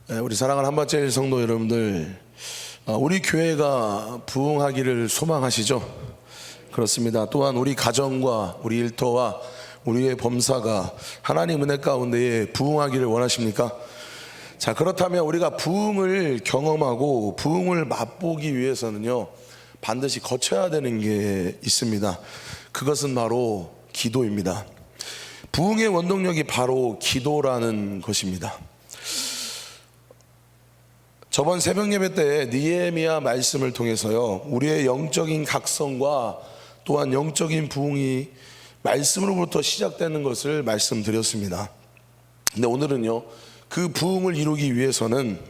우리 사랑하는 한밭제일 성도 여러분들, 우리 교회가 부흥하기를 소망하시죠? 그렇습니다. 또한 우리 가정과 우리 일터와 우리의 범사가 하나님 은혜 가운데에 부흥하기를 원하십니까? 자, 그렇다면 우리가 부흥을 경험하고 부흥을 맛보기 위해서는요, 반드시 거쳐야 되는 게 있습니다. 그것은 바로 기도입니다. 부흥의 원동력이 바로 기도라는 것입니다. 저번 새벽 예배 때 느헤미야 말씀을 통해서요, 우리의 영적인 각성과 또한 영적인 부흥이 말씀으로부터 시작되는 것을 말씀드렸습니다. 근데 오늘은요, 그 부흥을 이루기 위해서는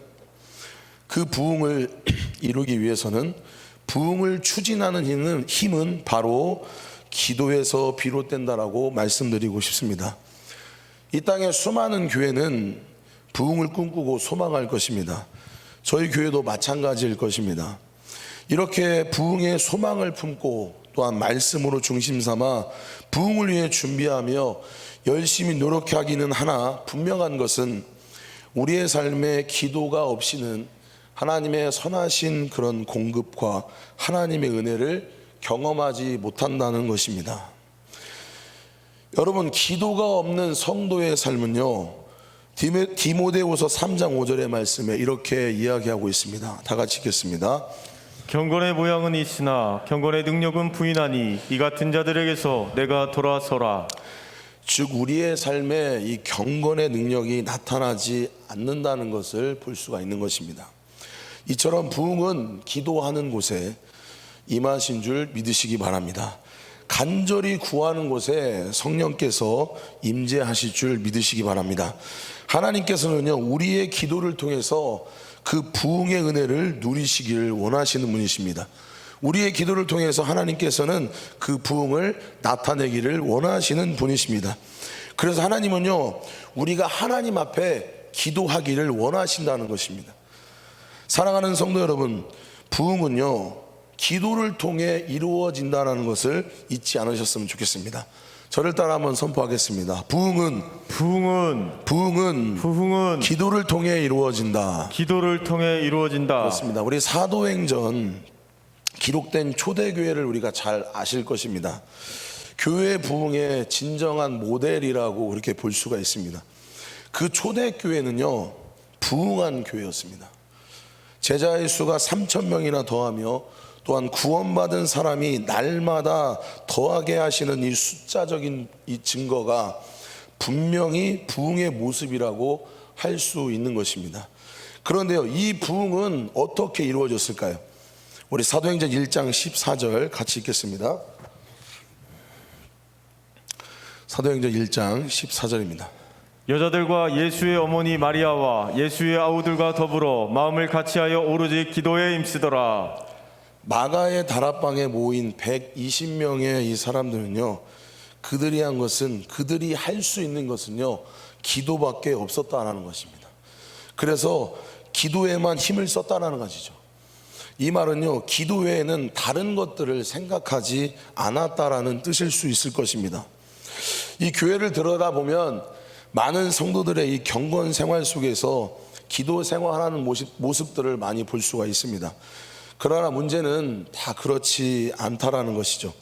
부흥을 추진하는 힘은 바로 기도에서 비롯된다라고 말씀드리고 싶습니다. 이 땅에 수많은 교회는 부흥을 꿈꾸고 소망할 것입니다. 저희 교회도 마찬가지일 것입니다. 이렇게 부흥의 소망을 품고 또한 말씀으로 중심 삼아 부흥을 위해 준비하며 열심히 노력하기는 하나 분명한 것은 우리의 삶에 기도가 없이는 하나님의 선하신 그런 공급과 하나님의 은혜를 경험하지 못한다는 것입니다. 여러분, 기도가 없는 성도의 삶은요, 디모데후서 3장 5절의 말씀에 이렇게 이야기하고 있습니다. 다 같이 읽겠습니다. 경건의 모양은 있으나 경건의 능력은 부인하니 이 같은 자들에게서 내가 돌아서라. 즉 우리의 삶에 이 경건의 능력이 나타나지 않는다는 것을 볼 수가 있는 것입니다. 이처럼 부흥은 기도하는 곳에 임하신 줄 믿으시기 바랍니다. 간절히 구하는 곳에 성령께서 임재하실 줄 믿으시기 바랍니다. 하나님께서는요, 우리의 기도를 통해서 그 부흥의 은혜를 누리시기를 원하시는 분이십니다. 우리의 기도를 통해서 하나님께서는 그 부흥을 나타내기를 원하시는 분이십니다. 그래서 하나님은요, 우리가 하나님 앞에 기도하기를 원하신다는 것입니다. 사랑하는 성도 여러분, 부흥은요, 기도를 통해 이루어진다는 것을 잊지 않으셨으면 좋겠습니다. 저를 따라 한번 선포하겠습니다. 부흥은 기도를 통해 이루어진다. 그렇습니다. 우리 사도행전 기록된 초대교회를 우리가 잘 아실 것입니다. 교회 부흥의 진정한 모델이라고 그렇게 볼 수가 있습니다. 그 초대교회는요, 부흥한 교회였습니다. 제자의 수가 3,000명이나 더하며 또한 구원받은 사람이 날마다 더하게 하시는 이 숫자적인 이 증거가 분명히 부흥의 모습이라고 할 수 있는 것입니다. 그런데요, 이 부흥은 어떻게 이루어졌을까요? 우리 사도행전 1장 14절 같이 읽겠습니다. 사도행전 1장 14절입니다. 여자들과 예수의 어머니 마리아와 예수의 아우들과 더불어 마음을 같이하여 오로지 기도에 힘쓰더라. 마가의 다락방에 모인 120명의 이 사람들은요, 그들이 할 수 있는 것은요, 기도밖에 없었다는 것입니다. 그래서 기도에만 힘을 썼다는 것이죠. 이 말은요, 기도 외에는 다른 것들을 생각하지 않았다라는 뜻일 수 있을 것입니다. 이 교회를 들여다보면 많은 성도들의 이 경건 생활 속에서 기도 생활하는 모습들을 많이 볼 수가 있습니다. 그러나 문제는 다 그렇지 않다라는 것이죠.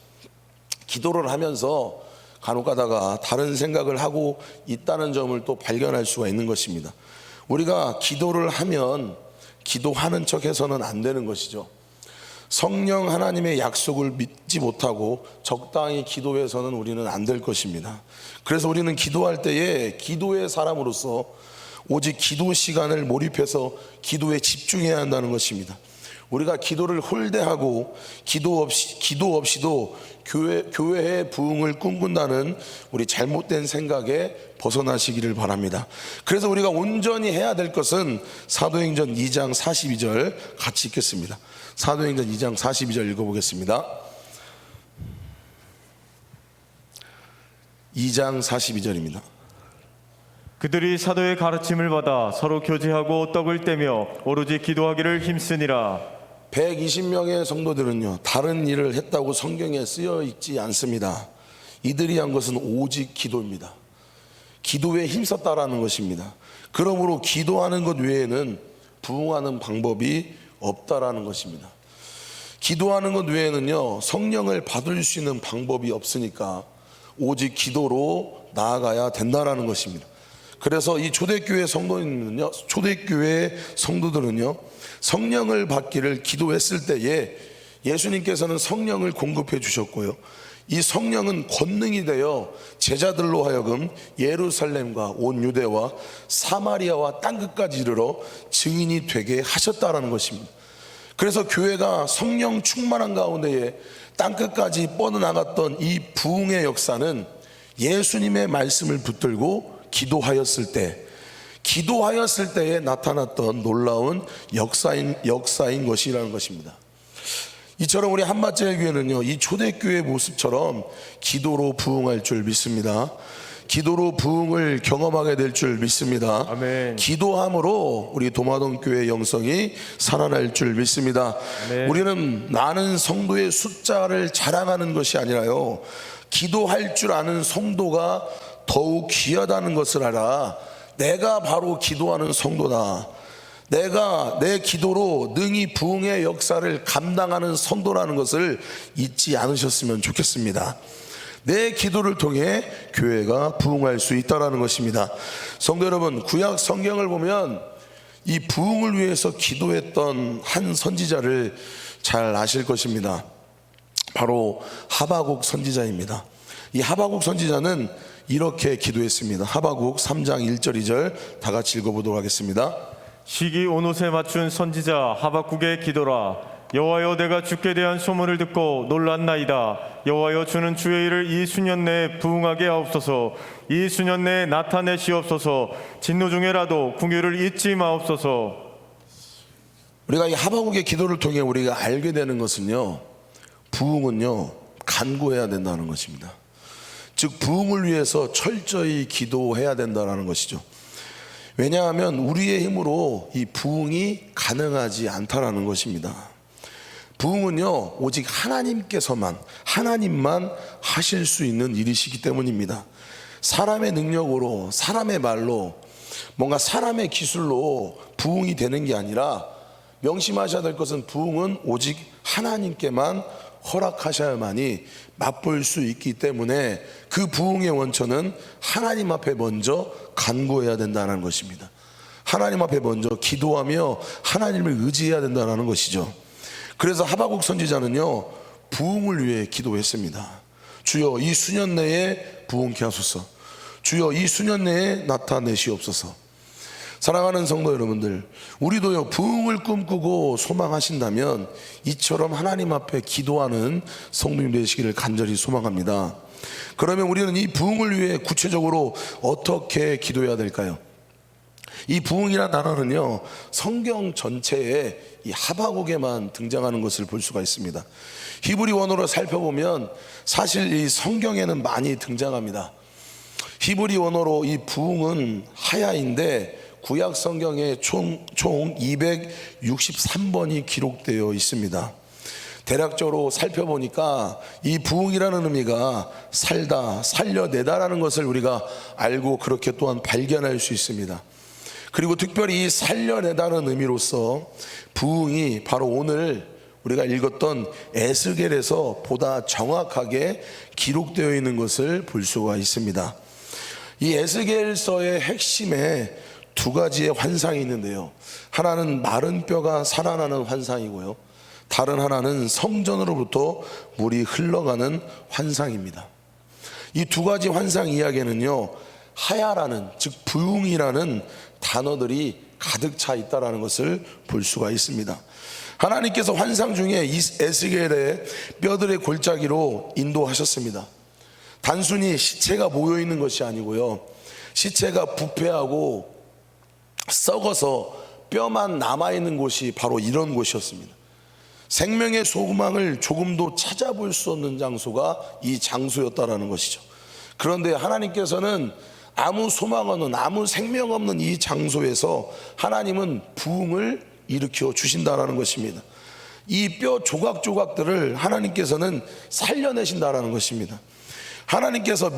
기도를 하면서 간혹 가다가 다른 생각을 하고 있다는 점을 또 발견할 수가 있는 것입니다. 우리가 기도를 하면 기도하는 척 해서는 안 되는 것이죠. 성령 하나님의 약속을 믿지 못하고 적당히 기도해서는 우리는 안 될 것입니다. 그래서 우리는 기도할 때에 기도의 사람으로서 오직 기도 시간을 몰입해서 기도에 집중해야 한다는 것입니다. 우리가 기도를 홀대하고 기도 없이도 교회의 부흥을 꿈꾼다는 우리 잘못된 생각에 벗어나시기를 바랍니다. 그래서 우리가 온전히 해야 될 것은 사도행전 2장 42절 같이 읽겠습니다. 사도행전 2장 42절 읽어보겠습니다. 2장 42절입니다. 그들이 사도의 가르침을 받아 서로 교제하고 떡을 떼며 오로지 기도하기를 힘쓰니라. 120명의 성도들은요, 다른 일을 했다고 성경에 쓰여 있지 않습니다. 이들이 한 것은 오직 기도입니다. 기도에 힘썼다라는 것입니다. 그러므로 기도하는 것 외에는 부흥하는 방법이 없다라는 것입니다. 기도하는 것 외에는요, 성령을 받을 수 있는 방법이 없으니까 오직 기도로 나아가야 된다라는 것입니다. 그래서 이 초대교회 성도들은요, 성령을 받기를 기도했을 때에 예수님께서는 성령을 공급해 주셨고요, 이 성령은 권능이 되어 제자들로 하여금 예루살렘과 온 유대와 사마리아와 땅끝까지 이르러 증인이 되게 하셨다라는 것입니다. 그래서 교회가 성령 충만한 가운데에 땅끝까지 뻗어나갔던 이 부흥의 역사는 예수님의 말씀을 붙들고 기도하였을 때에 나타났던 놀라운 역사인 것이라는 것입니다. 이처럼 우리 한마짜리 교회는요, 이 초대교회 모습처럼 기도로 부흥할 줄 믿습니다. 기도로 부흥을 경험하게 될 줄 믿습니다. 아멘. 기도함으로 우리 도마동 교회 영성이 살아날 줄 믿습니다. 아멘. 우리는 많은 성도의 숫자를 자랑하는 것이 아니라요, 기도할 줄 아는 성도가 더욱 귀하다는 것을 알아. 내가 바로 기도하는 성도다. 내가 내 기도로 능히 부흥의 역사를 감당하는 성도라는 것을 잊지 않으셨으면 좋겠습니다. 내 기도를 통해 교회가 부흥할 수 있다는 것입니다. 성도 여러분, 구약 성경을 보면 이 부흥을 위해서 기도했던 한 선지자를 잘 아실 것입니다. 바로 하박국 선지자입니다. 이 하박국 선지자는 이렇게 기도했습니다. 하박국 3장 1절 2절 다 같이 읽어보도록 하겠습니다. 시기 온옷에 맞춘 선지자 하박국의 기도라. 여호와여, 내가 주께 대한 소문을 듣고 놀랐나이다. 여호와여, 주는 주의 일을 이 수년 내에 부흥하게 하옵소서. 이 수년 내에 나타내시옵소서. 진노 중에라도 궁유를 잊지 마옵소서. 우리가 이 하박국의 기도를 통해 우리가 알게 되는 것은요, 부흥은요 간구해야 된다는 것입니다. 즉 부흥을 위해서 철저히 기도해야 된다는 것이죠. 왜냐하면 우리의 힘으로 이 부흥이 가능하지 않다라는 것입니다. 부흥은요 오직 하나님만 하실 수 있는 일이시기 때문입니다. 사람의 능력으로, 사람의 말로, 뭔가 사람의 기술로 부흥이 되는 게 아니라, 명심하셔야 될 것은 부흥은 오직 하나님께만 허락하셔야만이 맛볼 수 있기 때문에 그 부흥의 원천은 하나님 앞에 먼저 간구해야 된다는 것입니다. 하나님 앞에 먼저 기도하며 하나님을 의지해야 된다는 것이죠. 그래서 하박국 선지자는요 부흥을 위해 기도했습니다. 주여 이 수년 내에 부흥케 하소서. 주여 이 수년 내에 나타내시옵소서. 사랑하는 성도 여러분들, 우리도요 부흥을 꿈꾸고 소망하신다면 이처럼 하나님 앞에 기도하는 성도님 되시기를 간절히 소망합니다. 그러면 우리는 이 부흥을 위해 구체적으로 어떻게 기도해야 될까요? 이 부흥이라는 단어는요 성경 전체에 이 하박국에만 등장하는 것을 볼 수가 있습니다. 히브리 원어로 살펴보면 사실 이 성경에는 많이 등장합니다. 히브리 원어로 이 부흥은 하야인데 구약 성경에 총 263번이 기록되어 있습니다. 대략적으로 살펴보니까 이 부흥이라는 의미가 살다, 살려내다라는 것을 우리가 알고 그렇게 또한 발견할 수 있습니다. 그리고 특별히 이 살려내다는 의미로서 부흥이 바로 오늘 우리가 읽었던 에스겔에서 보다 정확하게 기록되어 있는 것을 볼 수가 있습니다. 이 에스겔서의 핵심에 두 가지의 환상이 있는데요, 하나는 마른 뼈가 살아나는 환상이고요, 다른 하나는 성전으로부터 물이 흘러가는 환상입니다. 이 두 가지 환상 이야기는요 하야라는, 즉 부흥이라는 단어들이 가득 차 있다는 것을 볼 수가 있습니다. 하나님께서 환상 중에 이 에스겔의 뼈들의 골짜기로 인도하셨습니다. 단순히 시체가 모여있는 것이 아니고요, 시체가 부패하고 썩어서 뼈만 남아있는 곳이 바로 이런 곳이었습니다. 생명의 소망을 조금도 찾아볼 수 없는 장소가 이 장소였다라는 것이죠. 그런데 하나님께서는 아무 소망 없는, 아무 생명 없는 이 장소에서 하나님은 부흥을 일으켜 주신다라는 것입니다. 이 뼈 조각조각들을 하나님께서는 살려내신다라는 것입니다. 하나님께서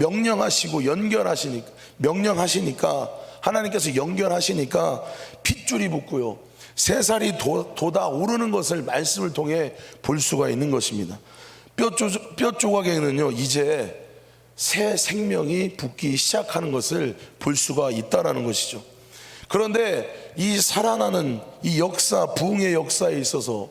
하나님께서 연결하시니까 핏줄이 붙고요, 새살이 돋아 오르는 것을 말씀을 통해 볼 수가 있는 것입니다. 뼈 조각에는요 이제 새 생명이 붙기 시작하는 것을 볼 수가 있다라는 것이죠. 그런데 이 살아나는 이 역사, 부흥의 역사에 있어서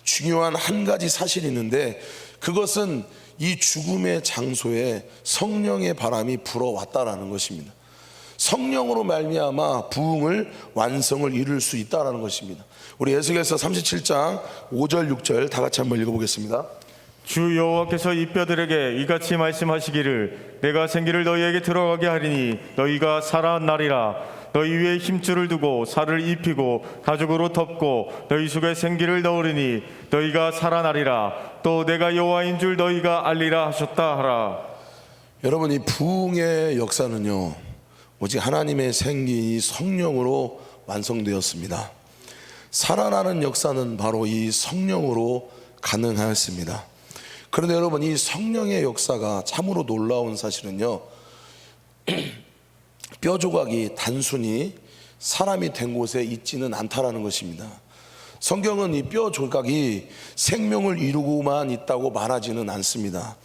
중요한 한 가지 사실이 있는데, 그것은 이 죽음의 장소에 성령의 바람이 불어왔다라는 것입니다. 성령으로 말미암아 부흥을 완성을 이룰 수 있다라는 것입니다. 우리 에스겔서 37장 5절 6절 다 같이 한번 읽어보겠습니다. 주 여호와께서 이 뼈들에게 이같이 말씀하시기를 내가 생기를 너희에게 들어가게 하리니 너희가 살아나리라. 너희 위에 힘줄을 두고 살을 입히고 가죽으로 덮고 너희 속에 생기를 넣으리니 너희가 살아나리라. 또 내가 여호와인 줄 너희가 알리라 하셨다 하라. 여러분, 이 부흥의 역사는요 오직 하나님의 생기 성령으로 완성되었습니다. 살아나는 역사는 바로 이 성령으로 가능하였습니다. 그런데 여러분, 이 성령의 역사가 참으로 놀라운 사실은요 뼈 조각이 단순히 사람이 된 곳에 있지는 않다라는 것입니다. 성경은 이 뼈 조각이 생명을 이루고만 있다고 말하지는 않습니다.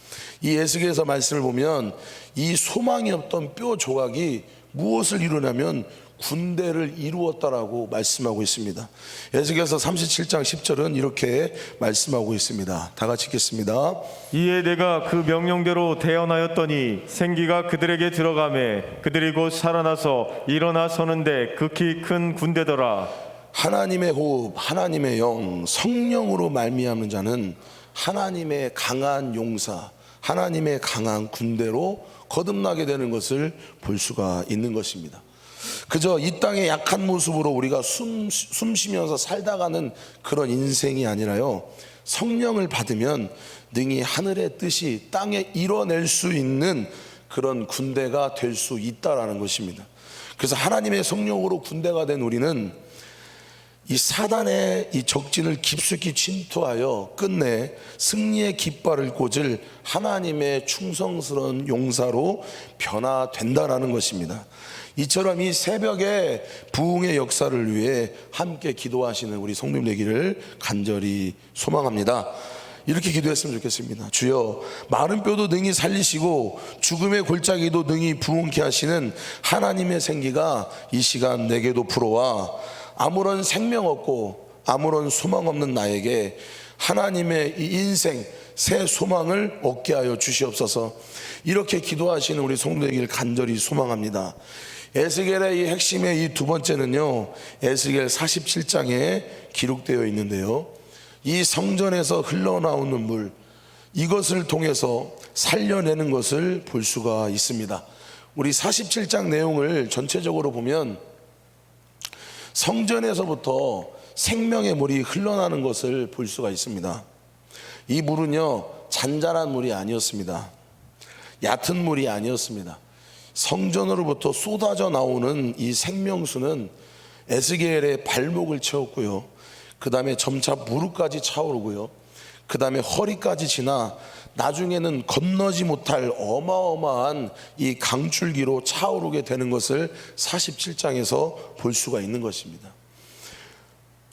이 에스겔서 말씀을 보면 이 소망이 없던 뼈 조각이 무엇을 이루냐면 군대를 이루었다라고 말씀하고 있습니다. 에스겔서 37장 10절은 이렇게 말씀하고 있습니다. 다 같이 읽겠습니다. 이에 내가 그 명령대로 태어나였더니 생기가 그들에게 들어가매 그들이 곧 살아나서 일어나 서는데 극히 큰 군대더라. 하나님의 호흡, 하나님의 영, 성령으로 말미암는 자는 하나님의 강한 용사, 하나님의 강한 군대로 거듭나게 되는 것을 볼 수가 있는 것입니다. 그저 이 땅의 약한 모습으로 우리가 숨 쉬면서 살다가는 그런 인생이 아니라요, 성령을 받으면 능히 하늘의 뜻이 땅에 이뤄낼 수 있는 그런 군대가 될 수 있다라는 것입니다. 그래서 하나님의 성령으로 군대가 된 우리는 이 사단의 이 적진을 깊숙이 침투하여 끝내 승리의 깃발을 꽂을 하나님의 충성스러운 용사로 변화된다라는 것입니다. 이처럼 이 새벽에 부흥의 역사를 위해 함께 기도하시는 우리 성도님 되기를 간절히 소망합니다. 이렇게 기도했으면 좋겠습니다. 주여, 마른 뼈도 능히 살리시고 죽음의 골짜기도 능히 부흥케 하시는 하나님의 생기가 이 시간 내게도 불어와 아무런 생명 없고 아무런 소망 없는 나에게 하나님의 이 인생 새 소망을 얻게 하여 주시옵소서. 이렇게 기도하시는 우리 성도 되기를 간절히 소망합니다. 에스겔의 이 핵심의 이 두 번째는요, 에스겔 47장에 기록되어 있는데요, 이 성전에서 흘러나오는 물, 이것을 통해서 살려내는 것을 볼 수가 있습니다. 우리 47장 내용을 전체적으로 보면 성전에서부터 생명의 물이 흘러나는 것을 볼 수가 있습니다. 이 물은요 잔잔한 물이 아니었습니다. 얕은 물이 아니었습니다. 성전으로부터 쏟아져 나오는 이 생명수는 에스겔의 발목을 채웠고요, 그 다음에 점차 무릎까지 차오르고요, 그 다음에 허리까지 지나 나중에는 건너지 못할 어마어마한 이 강줄기로 차오르게 되는 것을 47장에서 볼 수가 있는 것입니다.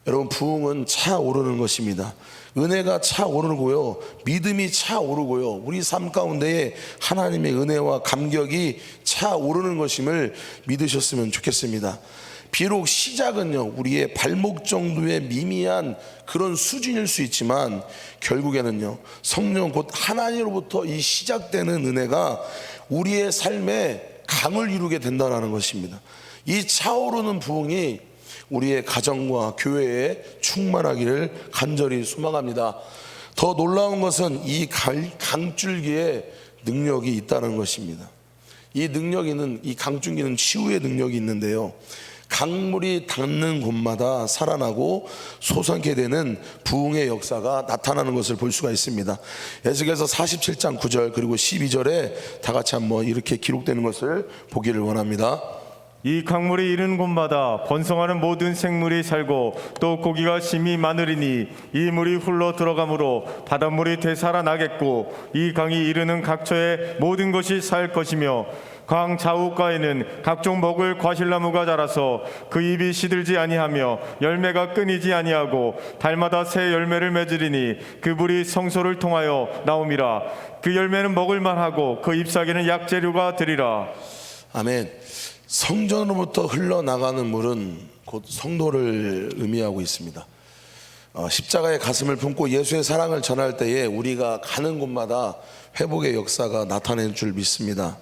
여러분, 부흥은 차오르는 것입니다. 은혜가 차오르고요, 믿음이 차오르고요, 우리 삶 가운데에 하나님의 은혜와 감격이 차오르는 것임을 믿으셨으면 좋겠습니다. 비록 시작은요 우리의 발목 정도의 미미한 그런 수준일 수 있지만 결국에는요 성령 곧 하나님으로부터 이 시작되는 은혜가 우리의 삶에 강을 이루게 된다는 것입니다. 이 차오르는 부흥이 우리의 가정과 교회에 충만하기를 간절히 소망합니다. 더 놀라운 것은 이 강줄기에 능력이 있다는 것입니다. 이 능력이는, 이 강줄기는 치유의 능력이 있는데요, 강물이 닿는 곳마다 살아나고 솟아게 되는 부흥의 역사가 나타나는 것을 볼 수가 있습니다. 에스겔서 47장 9절 그리고 12절에 다 같이 한번 이렇게 기록되는 것을 보기를 원합니다. 이 강물이 이르는 곳마다 번성하는 모든 생물이 살고 또 고기가 심히 많으리니 이 물이 흘러 들어가므로 바닷물이 되살아나겠고 이 강이 이르는 각처에 모든 것이 살 것이며 강 좌우가에는 각종 먹을 과실나무가 자라서 그 잎이 시들지 아니하며 열매가 끊이지 아니하고 달마다 새 열매를 맺으리니 그 물이 성소를 통하여 나옴이라. 그 열매는 먹을 만하고 그 잎사귀는 약재료가 되리라. 아멘. 성전으로부터 흘러나가는 물은 곧 성도를 의미하고 있습니다. 십자가의 가슴을 품고 예수의 사랑을 전할 때에 우리가 가는 곳마다 회복의 역사가 나타낼 줄 믿습니다.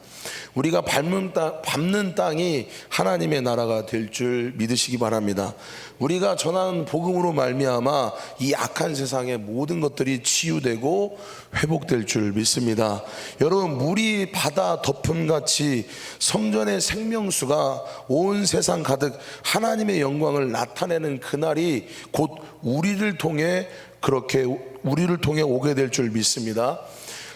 우리가 밟는 땅이 하나님의 나라가 될 줄 믿으시기 바랍니다. 우리가 전하는 복음으로 말미암아 이 악한 세상의 모든 것들이 치유되고 회복될 줄 믿습니다. 여러분, 물이 바다 덮음같이 성전의 생명수가 온 세상 가득 하나님의 영광을 나타내는 그날이 곧 우리를 통해 오게 될 줄 믿습니다.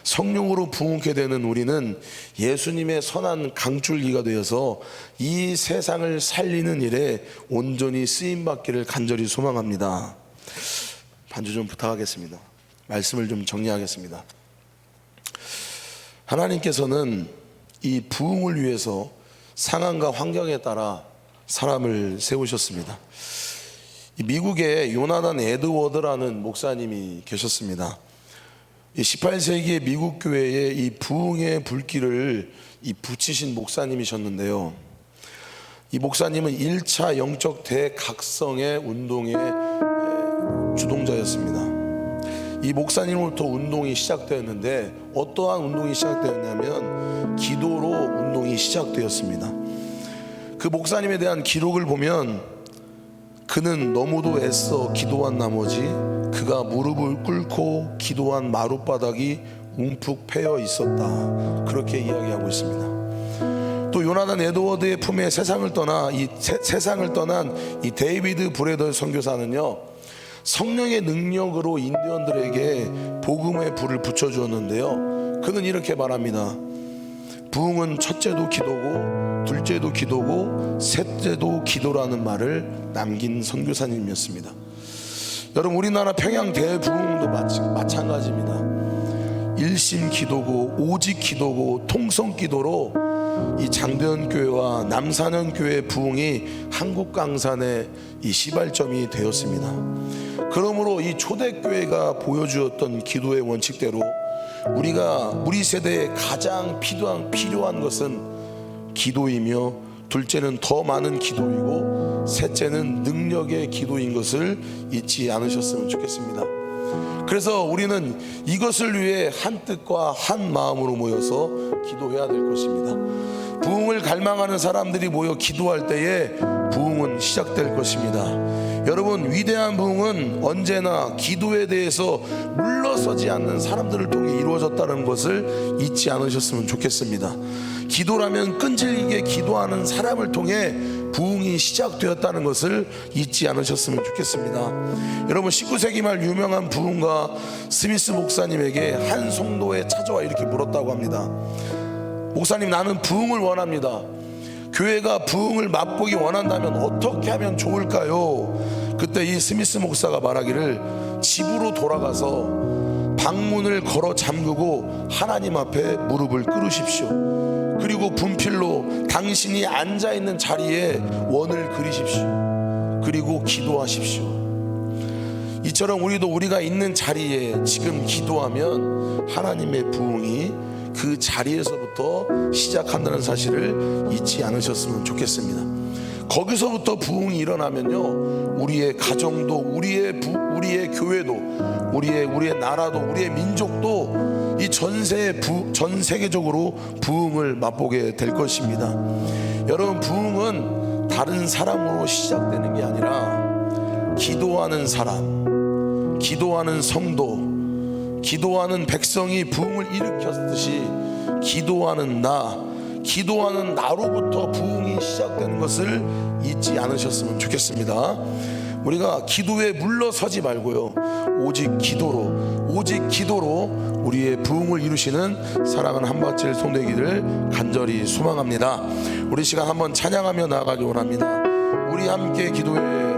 성령으로 부흥케 되는 우리는 예수님의 선한 강줄기가 되어서 이 세상을 살리는 일에 온전히 쓰임받기를 간절히 소망합니다. 반주 좀 부탁하겠습니다. 말씀을 좀 정리하겠습니다. 하나님께서는 이 부흥을 위해서 상황과 환경에 따라 사람을 세우셨습니다. 미국에 요나단 에드워드라는 목사님이 계셨습니다. 18세기의 미국 교회에 이 부흥의 불길을 붙이신 목사님이셨는데요, 이 목사님은 1차 영적 대각성의 운동의 주동자였습니다. 이 목사님으로부터 운동이 시작되었는데 어떠한 운동이 시작되었냐면 기도로 운동이 시작되었습니다. 그 목사님에 대한 기록을 보면 그는 너무도 애써 기도한 나머지 그가 무릎을 꿇고 기도한 마룻바닥이 움푹 패여 있었다, 그렇게 이야기하고 있습니다. 또 요나단 에드워드의 품에 세상을 떠난 이 데이비드 브레더 선교사는요, 성령의 능력으로 인디언들에게 복음의 불을 붙여주었는데요, 그는 이렇게 말합니다. 부흥은 첫째도 기도고 둘째도 기도고 셋째도 기도라는 말을 남긴 선교사님이었습니다. 여러분, 우리나라 평양 대부흥도 마찬가지입니다. 일심 기도고 오직 기도고 통성 기도로 이 장대현 교회와 남산현 교회 부흥이 한국 강산의 이 시발점이 되었습니다. 그러므로 이 초대교회가 보여주었던 기도의 원칙대로 우리 세대에 가장 필요한 것은 기도이며, 둘째는 더 많은 기도이고, 셋째는 능력의 기도인 것을 잊지 않으셨으면 좋겠습니다. 그래서 우리는 이것을 위해 한 뜻과 한 마음으로 모여서 기도해야 될 것입니다. 부흥을 갈망하는 사람들이 모여 기도할 때에 부흥은 시작될 것입니다. 여러분, 위대한 부흥은 언제나 기도에 대해서 물러서지 않는 사람들을 통해 이루어졌다는 것을 잊지 않으셨으면 좋겠습니다. 기도라면 끈질기게 기도하는 사람을 통해 부흥이 시작되었다는 것을 잊지 않으셨으면 좋겠습니다. 여러분, 19세기 말 유명한 부흥가 스미스 목사님에게 한 성도에 찾아와 이렇게 물었다고 합니다. 목사님, 나는 부흥을 원합니다. 교회가 부흥을 맛보기 원한다면 어떻게 하면 좋을까요? 그때 이 스미스 목사가 말하기를, 집으로 돌아가서 방문을 걸어 잠그고 하나님 앞에 무릎을 꿇으십시오. 그리고 분필로 당신이 앉아있는 자리에 원을 그리십시오. 그리고 기도하십시오. 이처럼 우리가 있는 자리에 지금 기도하면 하나님의 부흥이 그 자리에서부터 시작한다는 사실을 잊지 않으셨으면 좋겠습니다. 거기서부터 부흥이 일어나면요, 우리의 가정도, 우리의 교회도, 우리의 나라도, 우리의 민족도 이 전 세계적으로 부흥을 맛보게 될 것입니다. 여러분, 부흥은 다른 사람으로 시작되는 게 아니라 기도하는 사람, 기도하는 성도, 기도하는 백성이 부흥을 일으켰듯이 기도하는 나로부터 부흥이 시작되는 것을 잊지 않으셨으면 좋겠습니다. 우리가 기도에 물러서지 말고요, 오직 기도로 우리의 부흥을 이루시는 사랑하는 한밭질 손되기를 간절히 소망합니다. 우리 시간 한번 찬양하며 나아가기 원합니다. 우리 함께 기도해